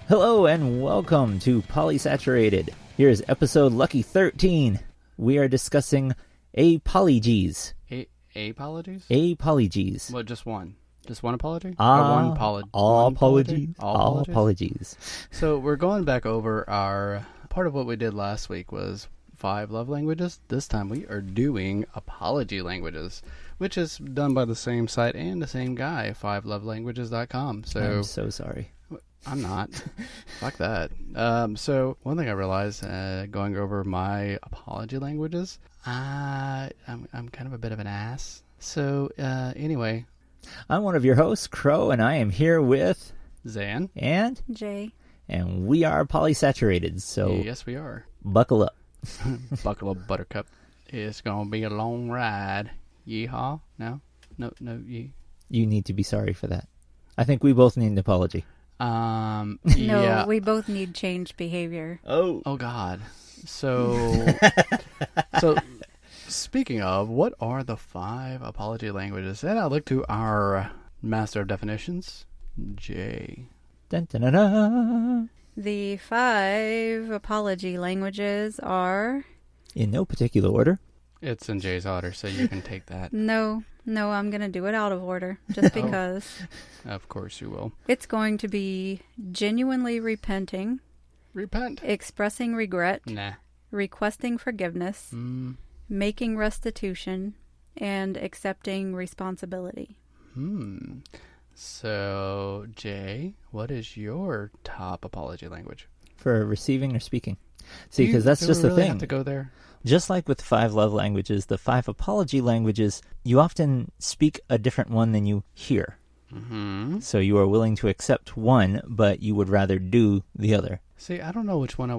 Hello and welcome to Polysaturated. Here's episode Lucky 13. We are discussing A-poly-gies. A-poly-gies? A-poly-gies. What, just one? Just one apology? All apology? All apologies. So we're going back over our... Part of what we did last week was 5 love languages. This time we are doing apology languages, which is done by the same site and the same guy, 5lovelanguages.com. So I'm so sorry. I'm not. Fuck that. So one thing I realized going over my apology languages, I'm kind of a bit of an ass. So anyway, I'm one of your hosts, Crow, and I am here with Zan and Jay, and we are Polysaturated. So yes, we are. Buckle up. Buckle up, Buttercup. It's gonna be a long ride. Yeehaw. No, ye. You need to be sorry for that. I think we both need an apology. No, yeah. we both need changed behavior. Oh God. So speaking of, what are the 5 apology languages? And I look to our master of definitions, Jay. Dun, dun, dun, dun. The 5 apology languages are... In no particular order. It's in Jay's order, so you can take that. No, I'm going to do it out of order, just because. Of course you will. It's going to be genuinely repenting, Repent. expressing regret, Nah. requesting forgiveness, making restitution, and accepting responsibility. So, Jay, what is your top apology language? For receiving or speaking. See, because that's just the thing. Have to go there? Just like with 5 love languages, the 5 apology languages, you often speak a different one than you hear. Mm-hmm. So you are willing to accept one, but you would rather do the other. See, I don't know which one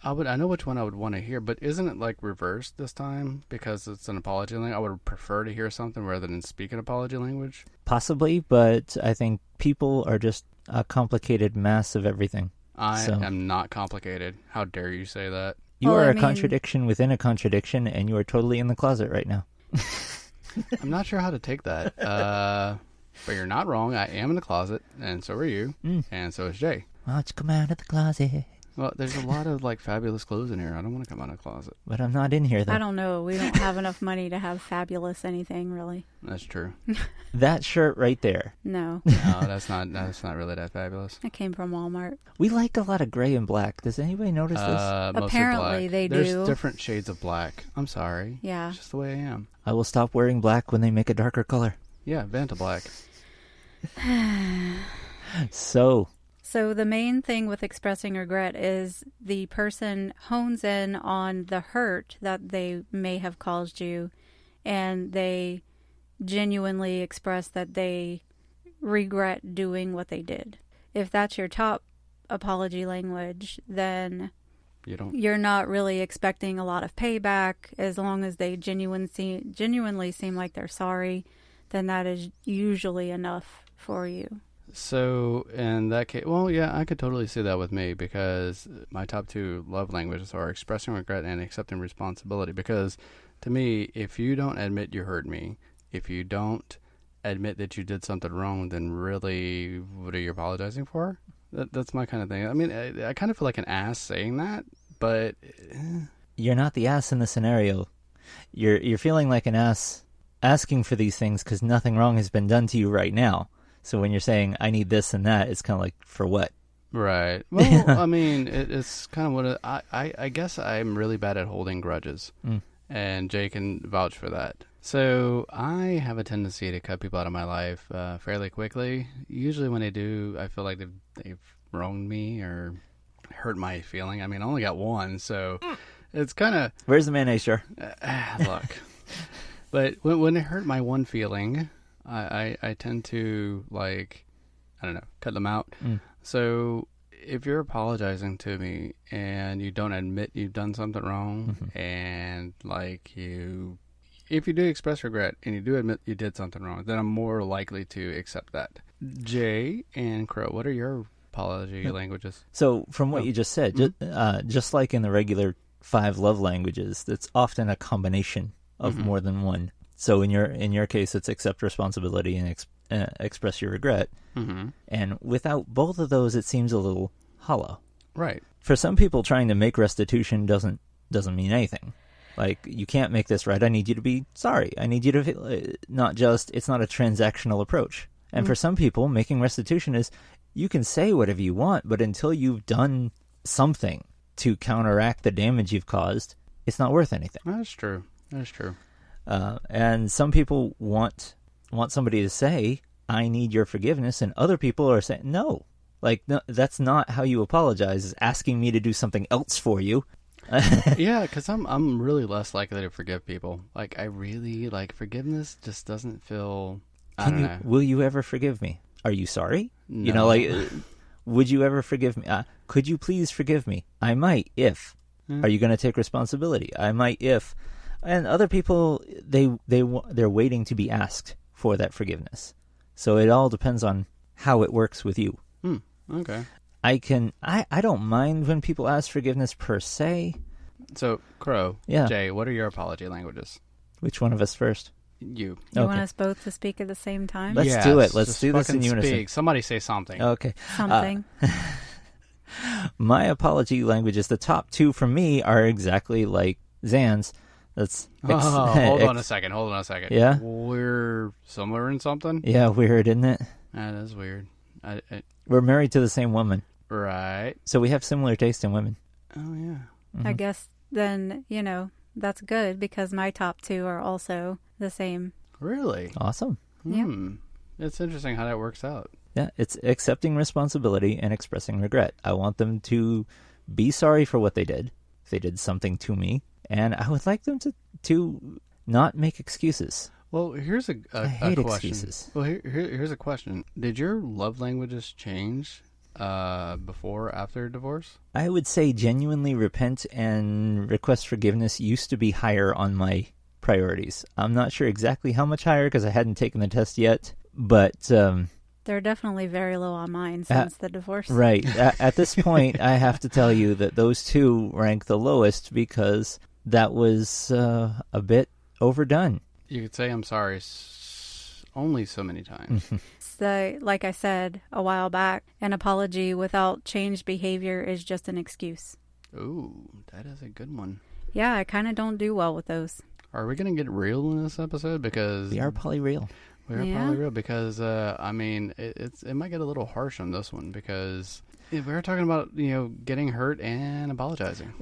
I know which one I would want to hear, but isn't it like reversed this time? Because it's an apology language. I would prefer to hear something rather than speak an apology language. Possibly, but I think people are just a complicated mass of everything. I am not complicated. How dare you say that? You are a contradiction within a contradiction, and you are totally in the closet right now. I'm not sure how to take that. But you're not wrong. I am in the closet, and so are you, and so is Jay. Why don't you come out of the closet? Well, there's a lot of like fabulous clothes in here. I don't want to come out of the closet. But I'm not in here, though. I don't know. We don't have enough money to have fabulous anything, really. That's true. That shirt right there. No. No, that's not really that fabulous. It came from Walmart. We like a lot of gray and black. Does anybody notice this? Mostly Apparently black. they do. There's different shades of black. I'm sorry. Yeah. It's just the way I am. I will stop wearing black when they make a darker color. Yeah, Vanta black. So the main thing with expressing regret is the person hones in on the hurt that they may have caused you, and they genuinely express that they regret doing what they did. If that's your top apology language, then you're not really expecting a lot of payback. As long as they genuinely seem like they're sorry, then that is usually enough for you. So in that case, well, yeah, I could totally see that with me, because my top 2 love languages are expressing regret and accepting responsibility. Because to me, if you don't admit you hurt me, if you don't admit that you did something wrong, then really, what are you apologizing for? That's my kind of thing. I mean, I kind of feel like an ass saying that, but You're not the ass in the scenario. You're feeling like an ass asking for these things because nothing wrong has been done to you right now. So when you're saying, I need this and that, it's kind of like, for what? Right. Well, I mean, it's kind of what I guess I'm really bad at holding grudges, and Jay can vouch for that. So I have a tendency to cut people out of my life fairly quickly. Usually when they do, I feel like they've wronged me or hurt my feeling. I mean, I only got one, so it's kind of... Where's the mayonnaise jar? Look. But when they hurt my one feeling... I tend to, like, I don't know, cut them out. So if you're apologizing to me and you don't admit you've done something wrong, and like if you do express regret and you do admit you did something wrong, then I'm more likely to accept that. Jay and Crow, what are your apology languages? So from what you just said, just like in the regular 5 love languages, it's often a combination of more than one. So in your case, it's accept responsibility and express your regret. And without both of those, it seems a little hollow. Right. For some people, trying to make restitution doesn't mean anything. Like, you can't make this right. I need you to be sorry. I need you to feel, it's not a transactional approach. And for some people, making restitution is, you can say whatever you want, but until you've done something to counteract the damage you've caused, it's not worth anything. That's true. And some people want somebody to say, I need your forgiveness, and other people are saying, no. Like, no, that's not how you apologize, is asking me to do something else for you. Yeah, because I'm really less likely to forgive people. Like, I really, like, forgiveness just doesn't feel, I don't know. Will you ever forgive me? Are you sorry? No. You know, like, would you ever forgive me? Could you please forgive me? I might, if. Are you going to take responsibility? I might, if. And other people, they're waiting to be asked for that forgiveness. So it all depends on how it works with you. Okay. I don't mind when people ask forgiveness per se. So, Crow, yeah. Jay, what are your apology languages? Which one of us first? You. You want us both to speak at the same time? Let's do it. Let's do this in unison. Speak. Somebody say something. Okay. Something. My apology languages, the top two for me are exactly like Zan's. Hold on a second. Yeah? We're similar in something? Yeah, weird, isn't it? That is weird. We're married to the same woman. Right. So we have similar taste in women. Oh, yeah. I guess then, that's good because my top two are also the same. Really? Awesome. Yeah. It's interesting how that works out. Yeah, it's accepting responsibility and expressing regret. I want them to be sorry for what they did, if they did something to me, and I would like them to not make excuses. Well, here's a hate question. Excuses. Well, here's a question. Did your love languages change before or after divorce? I would say genuinely repent and request forgiveness used to be higher on my priorities. I'm not sure exactly how much higher because I hadn't taken the test yet, but... they're definitely very low on mine since the divorce. Right. At this point, I have to tell you that those two rank the lowest because that was a bit overdone. You could say I'm sorry only so many times. So, like I said a while back, an apology without changed behavior is just an excuse. Ooh, that is a good one. Yeah, I kind of don't do well with those. Are we going to get real in this episode? Because we are poly-real. We are probably real because, it might get a little harsh on this one because we're talking about, getting hurt and apologizing.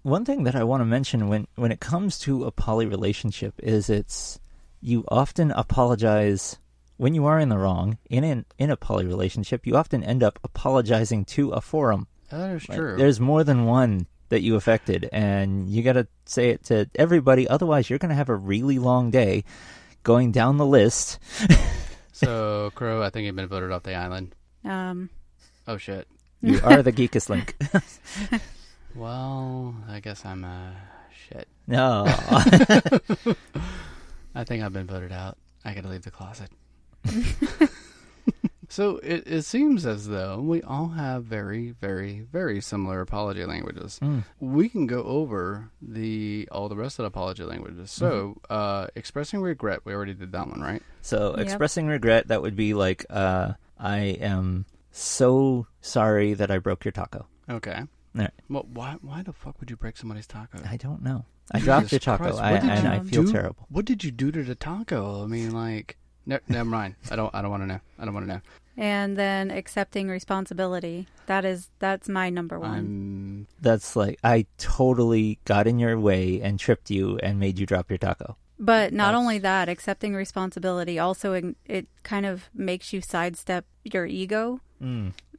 One thing that I want to mention when it comes to a poly relationship is you often apologize when you are in the wrong. In a poly relationship, you often end up apologizing to a forum. That is true. There's more than one that you affected, and you got to say it to everybody. Otherwise, you're going to have a really long day going down the list. So, Crow, I think you've been voted off the island. Oh, shit. You are the geekest link. Well, I guess I'm shit. No. I think I've been voted out. I gotta leave the closet. So it seems as though we all have very, very, very similar apology languages. We can go over all the rest of the apology languages. So expressing regret, we already did that one, right? So expressing regret, that would be like, I am so sorry that I broke your taco. Okay. All right. Well, why the fuck would you break somebody's taco? I don't know. I dropped your taco, and I feel terrible. What did you do to the taco? I mean, like, never mind. I don't want to know. I don't want to know. And then accepting responsibility. That's my number one. That's like, I totally got in your way and tripped you and made you drop your taco. But not only that, accepting responsibility also, it kind of makes you sidestep your ego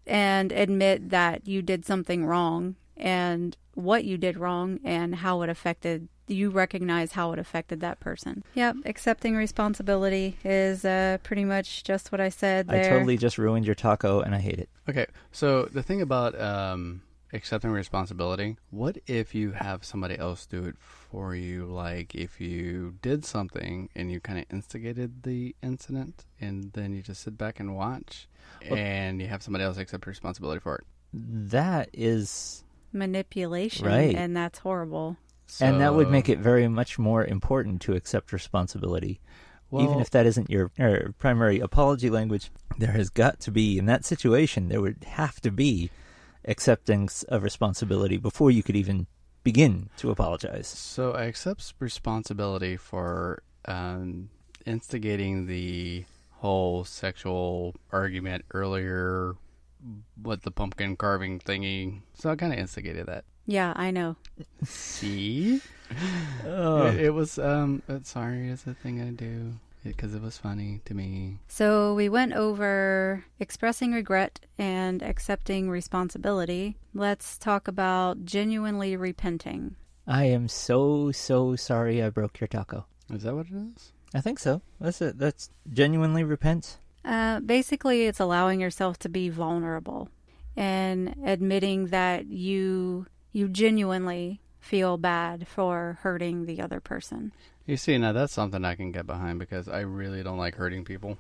and admit that you did something wrong and what you did wrong and how it affected, you recognize how it affected that person. Yep, accepting responsibility is pretty much just what I said there. I totally just ruined your taco and I hate it. Okay, so the thing about accepting responsibility, what if you have somebody else do it for you? Like if you did something and you kind of instigated the incident and then you just sit back and watch and you have somebody else accept responsibility for it. That is manipulation, right. And that's horrible. So, and that would make it very much more important to accept responsibility. Well, even if that isn't your primary apology language, there has got to be, in that situation, there would have to be acceptance of responsibility before you could even begin to apologize. So I accept responsibility for instigating the whole sexual argument earlier with the pumpkin carving thingy. So I kind of instigated that. Yeah, I know. See? Oh. It was, sorry, it's a thing I do. Because it was funny to me. So we went over expressing regret and accepting responsibility. Let's talk about genuinely repenting. I am so sorry I broke your taco. Is that what it is? I think so. That's it. That's genuinely repent. Basically, it's allowing yourself to be vulnerable and admitting that you genuinely feel bad for hurting the other person. You see, now that's something I can get behind because I really don't like hurting people,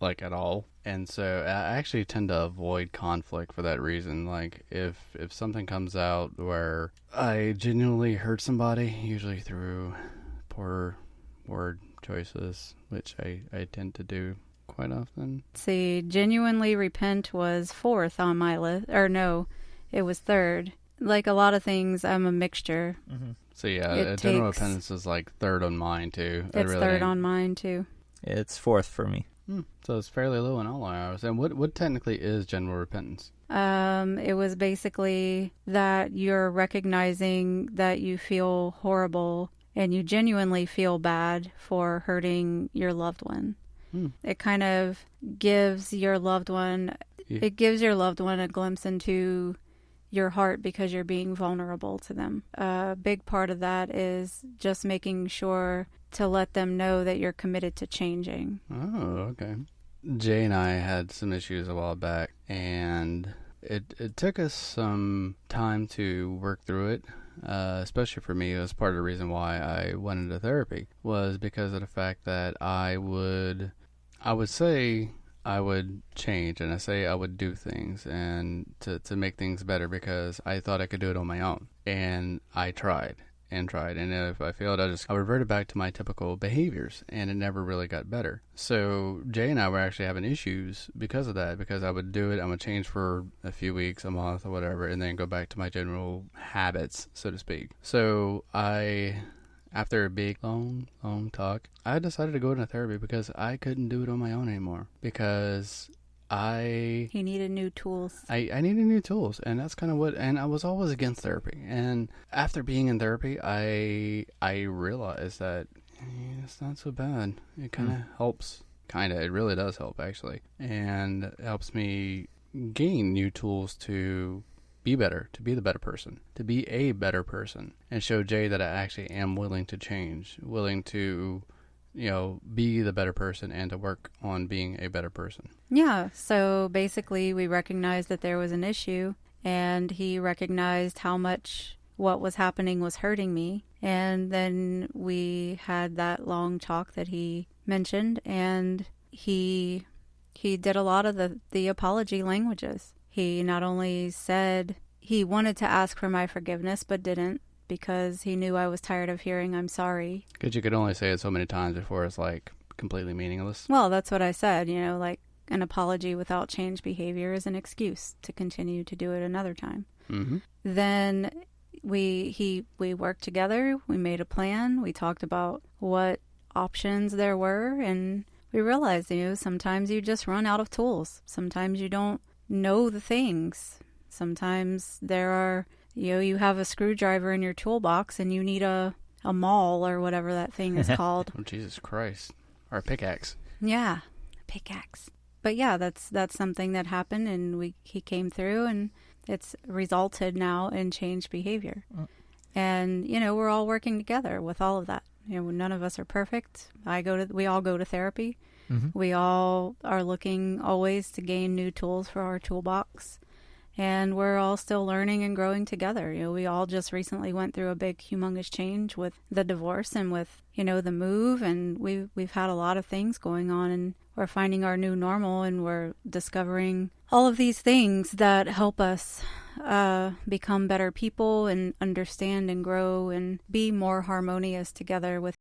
like at all. And so I actually tend to avoid conflict for that reason. Like if something comes out where I genuinely hurt somebody, usually through poor word choices, which I tend to do quite often. See, genuinely repent was 4th on my list. Or no, it was 3rd. Like a lot of things, I'm a mixture. Mm-hmm. So yeah, general repentance is like 3rd on mine too. It's really 3rd on mine too. It's 4th for me. So it's fairly low in all hours. And what technically is general repentance? It was basically that you're recognizing that you feel horrible and you genuinely feel bad for hurting your loved one. It kind of gives your loved one, it gives your loved one a glimpse into your heart because you're being vulnerable to them. A big part of that is just making sure to let them know that you're committed to changing. Oh, okay. Jay and I had some issues a while back, and it took us some time to work through it. Especially for me, it was part of the reason why I went into therapy, was because of the fact that I would say I would change, and I say I would do things and to make things better because I thought I could do it on my own. And I tried. And if I failed, I reverted back to my typical behaviors, and it never really got better. So Jay and I were actually having issues because of that, because I would do it, I would change for a few weeks, a month, or whatever, and then go back to my general habits, so to speak. So after a big, long talk, I decided to go into therapy because I couldn't do it on my own anymore. Because he needed new tools. I needed new tools, and that's kind of and I was always against therapy. And after being in therapy, I realized that it's not so bad. It kind of helps. It really does help, actually. And it helps me gain new tools to be better, to be the better person, to be a better person, and show Jay that I actually am willing to change, willing to, be the better person and to work on being a better person. Yeah, so basically we recognized that there was an issue, and he recognized how much what was happening was hurting me. And then we had that long talk that he mentioned, and he did a lot of the apology languages. He not only said he wanted to ask for my forgiveness, but didn't, because he knew I was tired of hearing I'm sorry. Because you could only say it so many times before it's completely meaningless. Well, that's what I said, an apology without changed behavior is an excuse to continue to do it another time. Mm-hmm. Then we worked together, we made a plan, we talked about what options there were, and we realized, sometimes you just run out of tools. Sometimes you don't know the things. Sometimes there are, you have a screwdriver in your toolbox and you need a maul or whatever that thing is called. Oh, Jesus Christ. Or a pickaxe. Yeah, a pickaxe. But yeah, that's something that happened, and he came through, and it's resulted now in changed behavior. And, we're all working together with all of that. None of us are perfect. We all go to therapy. Mm-hmm. We all are looking always to gain new tools for our toolbox. And we're all still learning and growing together. We all just recently went through a big, humongous change with the divorce and with, the move. And we've had a lot of things going on, and we're finding our new normal, and we're discovering all of these things that help us become better people and understand and grow and be more harmonious together with